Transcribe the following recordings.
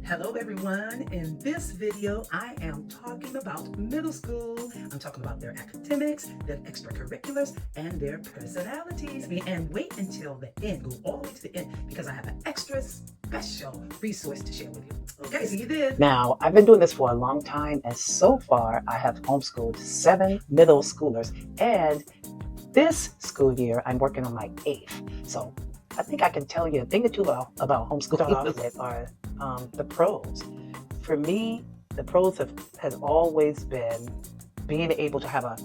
Hello everyone. In this video, I am talking about middle school. I'm talking about their academics, their extracurriculars, and their personalities. And wait until the end, go all the way to the end, because I have an extra special resource to share with you. Okay, see you then. Now, I've been doing this for a long time, and so far I have homeschooled 7 middle schoolers, and this school year I'm working on my 8th. So I think I can tell you a thing or two about homeschooling that are the pros. For me, the pros has always been being able to have a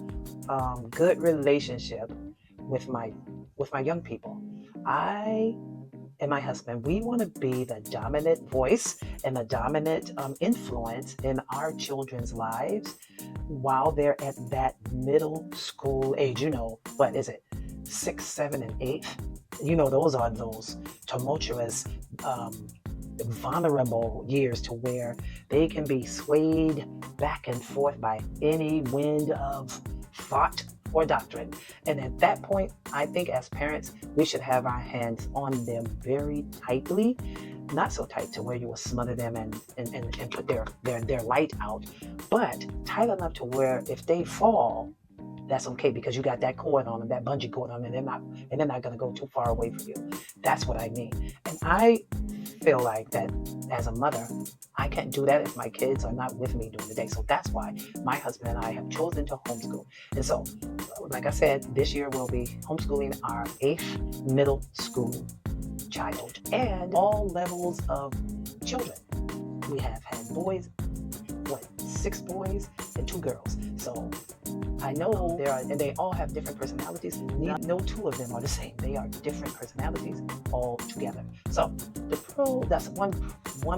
good relationship with my young people. I and my husband, we want to be the dominant voice and the dominant influence in our children's lives while they're at that middle school age. You know, what is it? 6th, 7th, and 8th. You know, those are those tumultuous, vulnerable years to where they can be swayed back and forth by any wind of thought or doctrine. And at that point, I think as parents, we should have our hands on them very tightly, not so tight to where you will smother them and put their light out, but tight enough to where if they fall, that's okay, because you got that cord on them, that bungee cord on them, and they're not going to go too far away from you. That's what I mean. And I feel like that as a mother, I can't do that if my kids are not with me during the day. So that's why my husband and I have chosen to homeschool. And so, like I said, this year we'll be homeschooling our 8th middle school child and all levels of children. We have had boys, 6 boys and 2 girls. So I know and they all have different personalities. No 2 of them are the same. They are different personalities all together. So the pro, that's one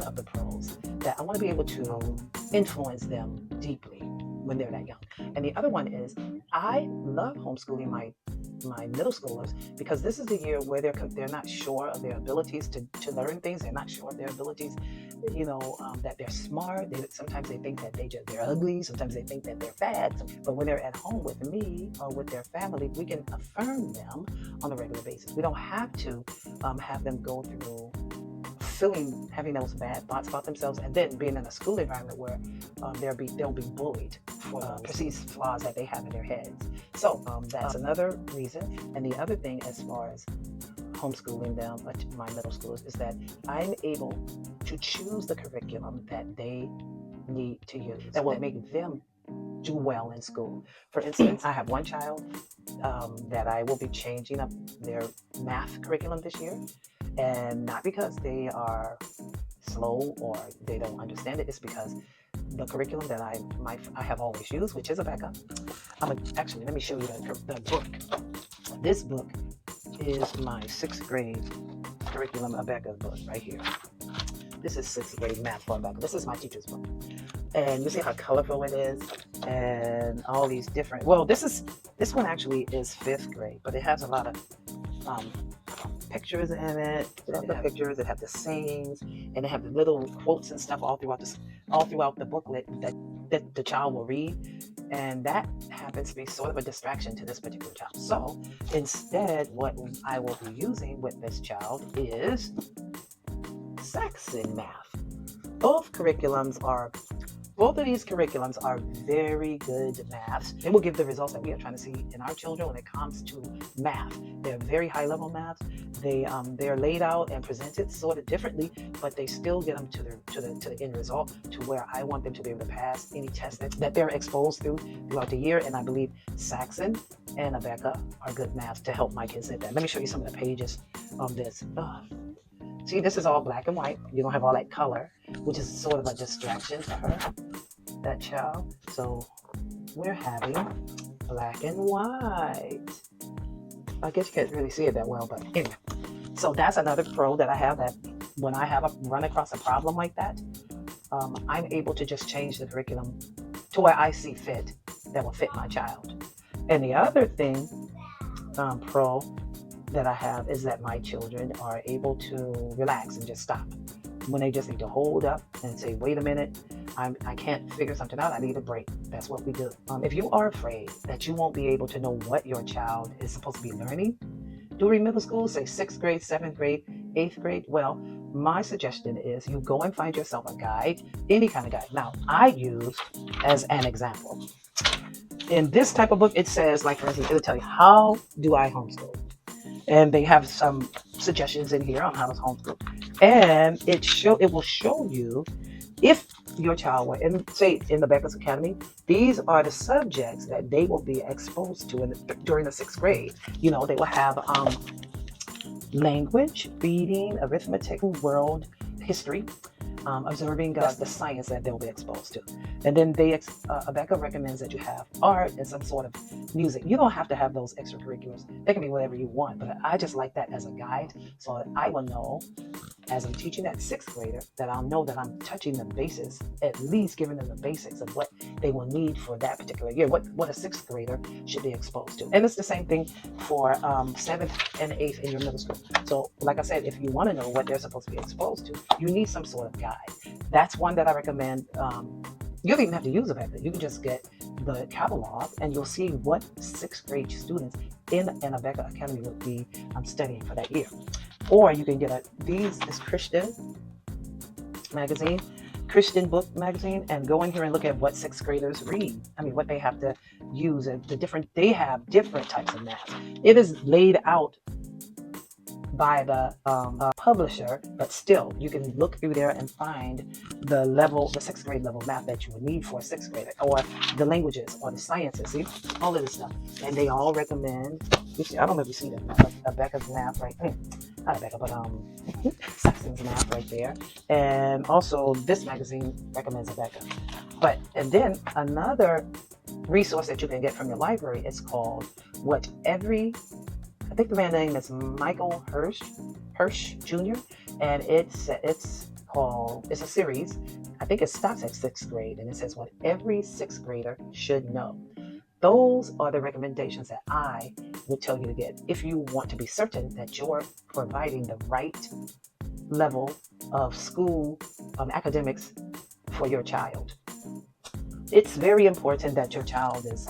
of the pros, that I want to be able to influence them deeply when they're that young. And the other one is I love homeschooling my middle schoolers, because this is the year where they're not sure of their abilities to learn things. They're not sure of their abilities, that they're smart. Sometimes they think that they're ugly. Sometimes they think that they're fat. But when they're at home with me or with their family, we can affirm them on a regular basis. We don't have to have them go through having those bad thoughts about themselves, and then being in a school environment where they'll be bullied for perceived flaws that they have in their heads. So that's another reason. And the other thing, as far as homeschooling them, my middle schoolers, is that I'm able to choose the curriculum that they need to use that will make them do well in school. For instance, I have one child that I will be changing up their math curriculum this year, and not because they are slow or they don't understand it. It's because the curriculum that I have always used, which is a backup. Actually, let me show you the book. This book is my 6th grade curriculum, a backup book right here. This is 6th grade math for a backup. This is my teacher's book. And you see how colorful it is, and all these different, this one actually is 5th grade, but it has a lot of pictures in it. The pictures that have the sayings, and they have the little quotes and stuff all throughout the booklet that the child will read. And that happens to be sort of a distraction to this particular child. So instead, what I will be using with this child is Saxon math. Both of these curriculums are very good maths. They will give the results that we are trying to see in our children when it comes to math. They're very high level maths. They're laid out and presented sort of differently, but they still get them to the end result, to where I want them to be able to pass any test that they're exposed throughout the year. And I believe Saxon and Abeka are good maths to help my kids at that. Let me show you some of the pages of this. See, this is all black and white. You don't have all that color, which is sort of a distraction to her, that child. So we're having black and white. I guess you can't really see it that well, but anyway. So that's another pro that I have, that when I run across a problem like that, I'm able to just change the curriculum to where I see fit that will fit my child. And the other thing, pro, that I have is that my children are able to relax and just stop when they just need to hold up and say, wait a minute, I can't figure something out. I need a break. That's what we do. If you are afraid that you won't be able to know what your child is supposed to be learning during middle school, say 6th grade, 7th grade, 8th grade, well, my suggestion is you go and find yourself a guide, any kind of guide. Now, I use as an example. In this type of book, it says, like for instance, it'll tell you, how do I homeschool? And they have some suggestions in here on how to homeschool. And it will show you, if your child were in, say, in the Becca's Academy, these are the subjects that they will be exposed to during the 6th grade. You know, they will have language, reading, arithmetic, world history, observing the science that they'll be exposed to. And then Becca recommends that you have art and some sort of music. You don't have to have those extracurriculars. They can be whatever you want, but I just like that as a guide, so that I will know, as I'm teaching that 6th grader, that I'll know that I'm touching the basis, at least giving them the basics of what they will need for that particular year, what a 6th grader should be exposed to. And it's the same thing for 7th and 8th in your middle school. So like I said, if you want to know what they're supposed to be exposed to, you need some sort of guide. That's one that I recommend. You don't even have to use a Becca. You can just get the catalog and you'll see what 6th grade students in a Becca Academy will be studying for that year. Or you can get this Christian magazine, Christian book magazine, and go in here and look at what 6th graders read. I mean, what they have to use, and they have different types of math. It is laid out by the publisher, but still you can look through there and find the 6th grade level math that you would need for a 6th grader, or the languages, or the sciences, see, all of this stuff. And they all recommend, I don't know if you see that, a Becca's math right there. Not a Becca, but Saxon's math right there. And also this magazine recommends a Becca. And then another resource that you can get from your library is called I think the man's name is Michael Hirsch Jr. And it's a series. I think it stops at 6th grade, and it says what every 6th grader should know. Those are the recommendations that I would tell you to get if you want to be certain that you're providing the right level of school academics for your child. It's very important that your child is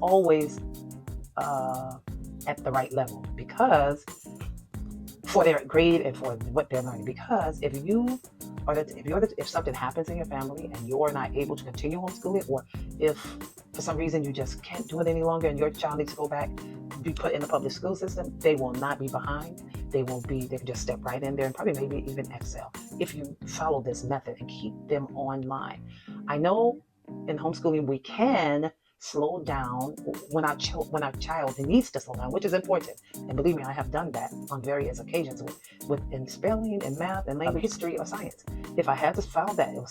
always at the right level, because for their grade and for what they're learning. Because if something happens in your family and you're not able to continue homeschooling, or if for some reason you just can't do it any longer and your child needs to go back, be put in the public school system, they will not be behind. They can just step right in there and probably maybe even excel if you follow this method and keep them online. I know in homeschooling we can slow down when our child needs to slow down, which is important. And believe me, I have done that on various occasions in spelling and math and language, history, or science. If I had to file that a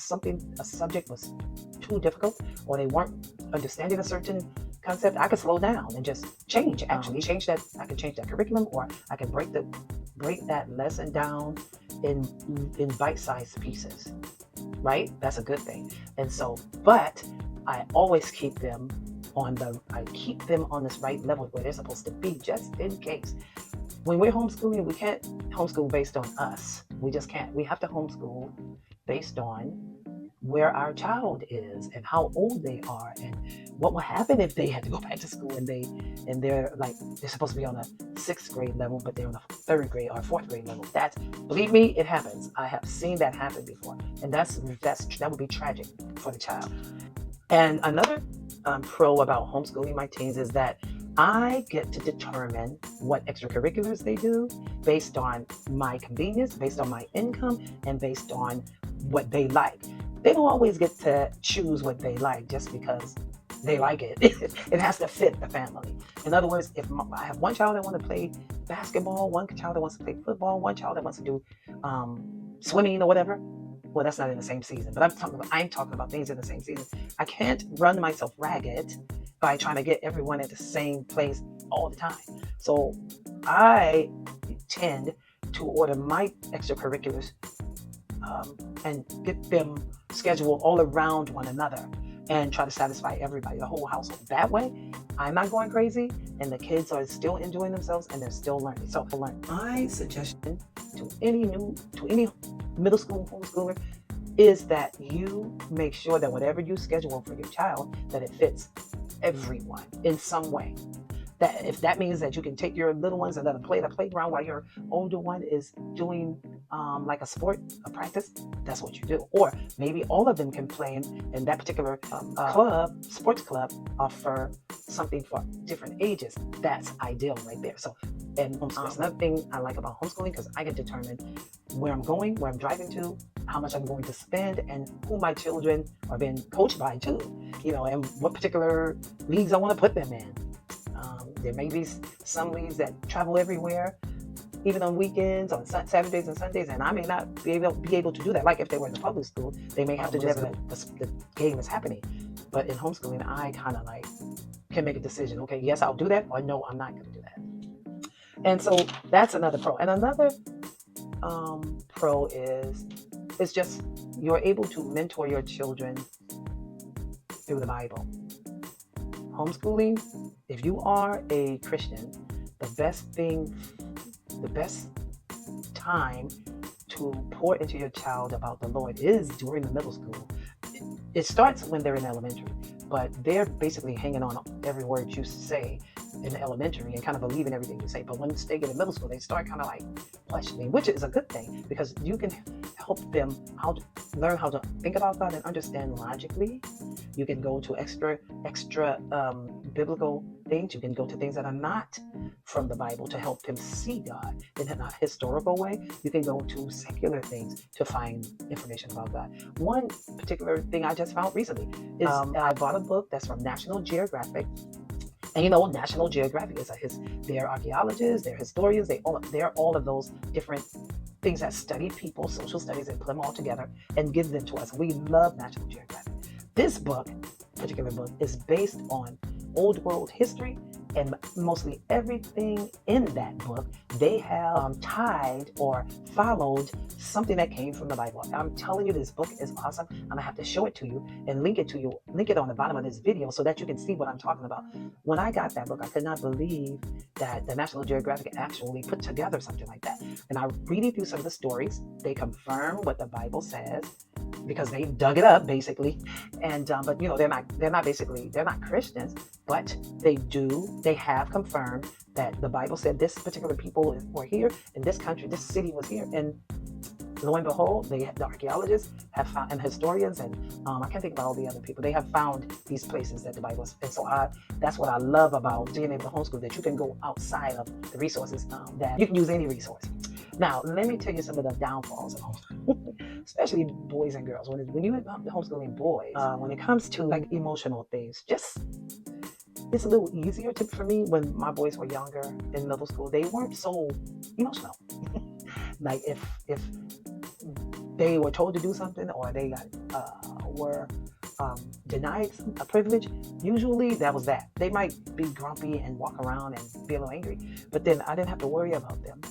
subject was too difficult, or they weren't understanding a certain concept, I could slow down and just change that. I can change that curriculum, or I can break that lesson down in bite-sized pieces. Right? That's a good thing. And so, but I always keep them on this right level where they're supposed to be, just in case. When we're homeschooling, we can't homeschool based on us. We just can't. We have to homeschool based on where our child is and how old they are, and what will happen if they had to go back to school and they're supposed to be on a 6th grade level, but they're on a 3rd grade or 4th grade level. Believe me, it happens. I have seen that happen before, and that would be tragic for the child. And another pro about homeschooling my teens is that I get to determine what extracurriculars they do based on my convenience, based on my income, and based on what they like. They don't always get to choose what they like just because they like it. It has to fit the family. In other words, if I have one child that wants to play basketball, one child that wants to play football, one child that wants to do swimming or whatever, well, that's not in the same season, but I'm talking about things in the same season. I can't run myself ragged by trying to get everyone at the same place all the time. So I tend to order my extracurriculars and get them scheduled all around one another and try to satisfy everybody, the whole household. That way, I'm not going crazy, and the kids are still enjoying themselves and they're still learning. So, my suggestion to any middle school homeschooler is that you make sure that whatever you schedule for your child, that it fits everyone in some way. That if that means that you can take your little ones and let them play at a playground while your older one is doing like a sport, a practice, that's what you do. Or maybe all of them can play in that particular club, sports club, offer something for different ages. That's ideal right there. So, and homeschooling. Another thing I like about homeschooling, because I can determine where I'm going, where I'm driving to, how much I'm going to spend, and who my children are being coached by too. And what particular leagues I want to put them in. There may be some leagues that travel everywhere, even on weekends, on Saturdays and Sundays, and I may not be able to do that. Like if they were in a public school, they may have to just the game is happening. But in homeschooling, I kind of like can make a decision. Okay, yes, I'll do that, or no, I'm not going to do that. And so that's another pro. And another pro is it's just you're able to mentor your children through the Bible. Homeschooling, if you are a Christian, the best time to pour into your child about the Lord is during the middle school. It starts when they're in elementary, but they're basically hanging on every word you say in elementary and kind of believing everything you say. But once they get in middle school, they start kind of like questioning, which is a good thing because you can help them learn how to think about God and understand logically. You can go to extra biblical things. You can go to things that are not from the Bible to help them see God in a historical way. You can go to secular things to find information about God. One particular thing I just found recently is I bought a book that's from National Geographic. And National Geographic they're archaeologists, they're historians, they're all of those different things that study people, social studies, and put them all together and give them to us. We love National Geographic. This particular book, is based on old world history, and mostly everything in that book, they have tied or followed something that came from the Bible. I'm telling you, this book is awesome. I'm gonna have to show it to you and link it on the bottom of this video so that you can see what I'm talking about. When I got that book, I could not believe that the National Geographic actually put together something like that. And I reading through some of the stories, they confirm what the Bible says because they dug it up basically. And but they're not Christians, but they have confirmed that the Bible said this particular people were here in this country, this city was here, and lo and behold, the archaeologists have found, and historians, and I can't think about all the other people, they have found these places that the Bible is. And so that's what I love about being able to homeschool, that you can go outside of the resources, that you can use any resource. Now, let me tell you some of the downfalls of homeschooling, especially boys and girls. When you're homeschooling boys, when it comes to like emotional things, it's a little easier for me. When my boys were younger in middle school, they weren't so emotional. Like if they were told to do something, or they were denied a privilege, usually that was that. They might be grumpy and walk around and be a little angry, but then I didn't have to worry about them.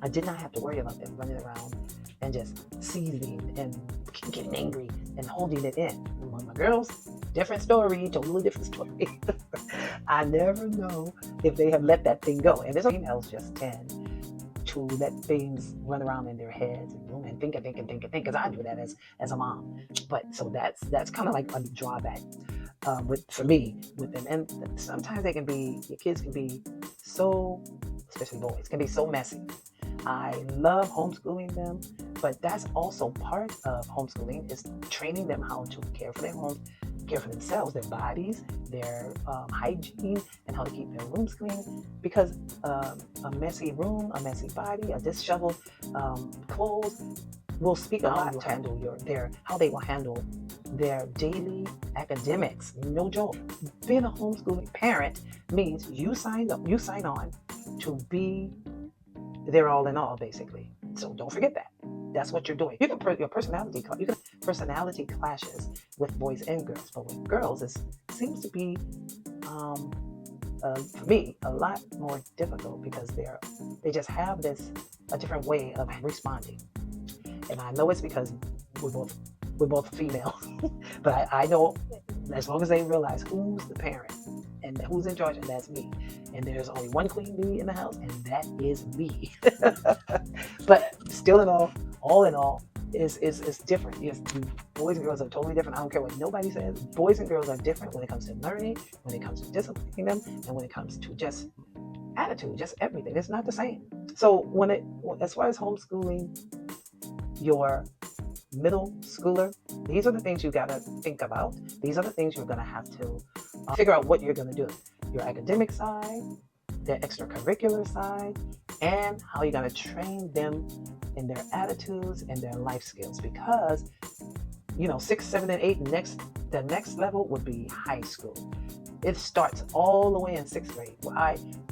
I did not have to worry about them running around and just seething and getting angry and holding it in. When my girls, different story, totally different story. I never know if they have let that thing go. And there's females just tend to let things run around in their heads and think, because I do that as a mom. But so that's kind of like a drawback for me with them. And sometimes your kids can be so, especially boys, can be so messy. I love homeschooling them, but that's also part of homeschooling, is training them how to care for their homes, care for themselves, their bodies, their hygiene, and how to keep their rooms clean. Because a messy room, a messy body, a disheveled clothes will speak a lot to handle how they will handle their daily academics. No joke. Being a homeschooling parent means you sign on to be their all in all, basically. So don't forget that. That's what you're doing. You can personality clashes with boys and girls, but with girls, it seems to be for me a lot more difficult because they just have a different way of responding. And I know it's because we're both female, but I know as long as they realize who's the parent and who's in charge, and that's me. And there's only one queen bee in the house, and that is me. But still all in all, is different. Yes, boys and girls are totally different. I don't care what nobody says. Boys and girls are different when it comes to learning, when it comes to disciplining them, and when it comes to just attitude, just everything. It's not the same. So as far as homeschooling your middle schooler, these are the things you got to think about. These are the things you're going to have to figure out what you're going to do. Your academic side, their extracurricular side, and how you're going to train them in their attitudes and their life skills. Because 6, 7, and 8, the next level would be high school. It starts all the way in 6th grade.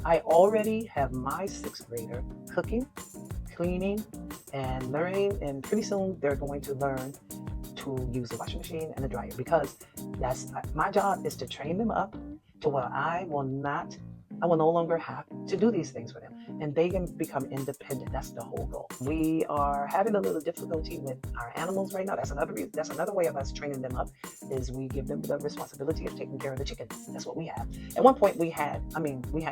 I already have my 6th grader cooking, cleaning, and learning, and pretty soon they're going to learn to use the washing machine and the dryer, because that's my job, is to train them up to where I will no longer have to do these things for them, and they can become independent. That's the whole goal. We are having a little difficulty with our animals right now. That's another way of us training them up, is we give them the responsibility of taking care of the chickens. That's what we have. At one point we had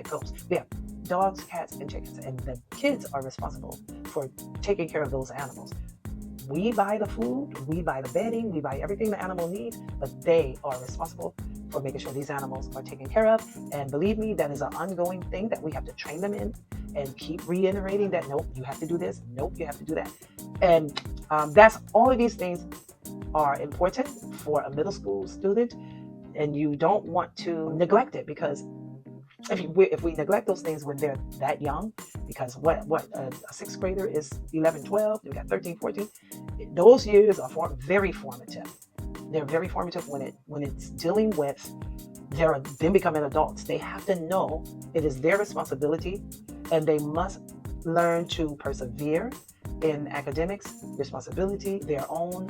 goats. We have dogs, cats, and chickens, and the kids are responsible for taking care of those animals. We buy the food, we buy the bedding, we buy everything the animal needs, but they are responsible for making sure these animals are taken care of. And believe me, that is an ongoing thing that we have to train them in, and keep reiterating that, nope, you have to do this, nope, you have to do that. And that's all of these things are important for a middle school student, and you don't want to neglect it, because if we neglect those things when they're that young, because what a 6th grader is 11, 12, we got 13, 14, those years are very formative. They're very formative when it's dealing with them becoming adults. They have to know it is their responsibility, and they must learn to persevere in academics, responsibility, their own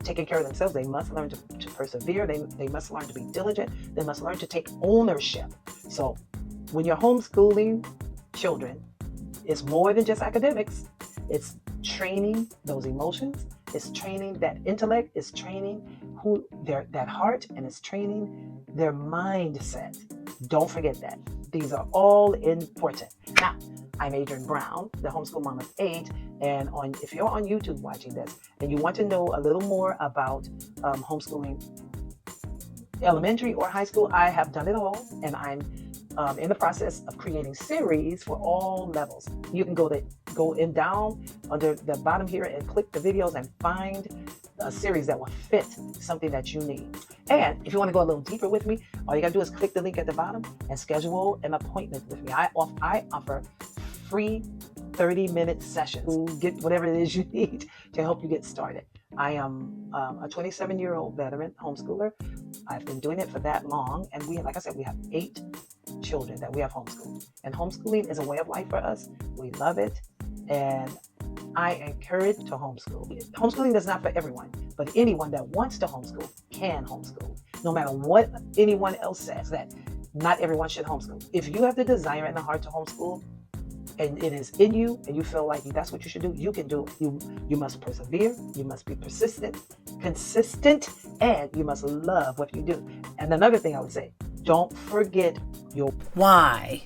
taking care of themselves. They must learn to persevere. They must learn to be diligent. They must learn to take ownership. So when you're homeschooling children, it's more than just academics. It's training those emotions. It's training that intellect. It's training that heart, and it's training their mindset. Don't forget that. These are all important. Now, I'm Adrienne Brown, the Homeschool Mom of 8, and if you're on YouTube watching this and you want to know a little more about homeschooling elementary or high school, I have done it all, and I'm in the process of creating series for all levels. You can go down under the bottom here and click the videos and find a series that will fit something that you need. And if you want to go a little deeper with me, all you got to do is click the link at the bottom and schedule an appointment with me. I offer free 30-minute sessions to get whatever it is you need to help you get started. I am a 27-year-old veteran homeschooler. I've been doing it for that long, and we have 8 children that we have homeschooled. And homeschooling is a way of life for us. We love it, and I encourage to homeschool. Homeschooling is not for everyone, but anyone that wants to homeschool can homeschool. No matter what anyone else says, that not everyone should homeschool. If you have the desire and the heart to homeschool, and it is in you, and you feel like that's what you should do, you can do it. You must persevere, you must be persistent, consistent, and you must love what you do. And another thing I would say, don't forget your why.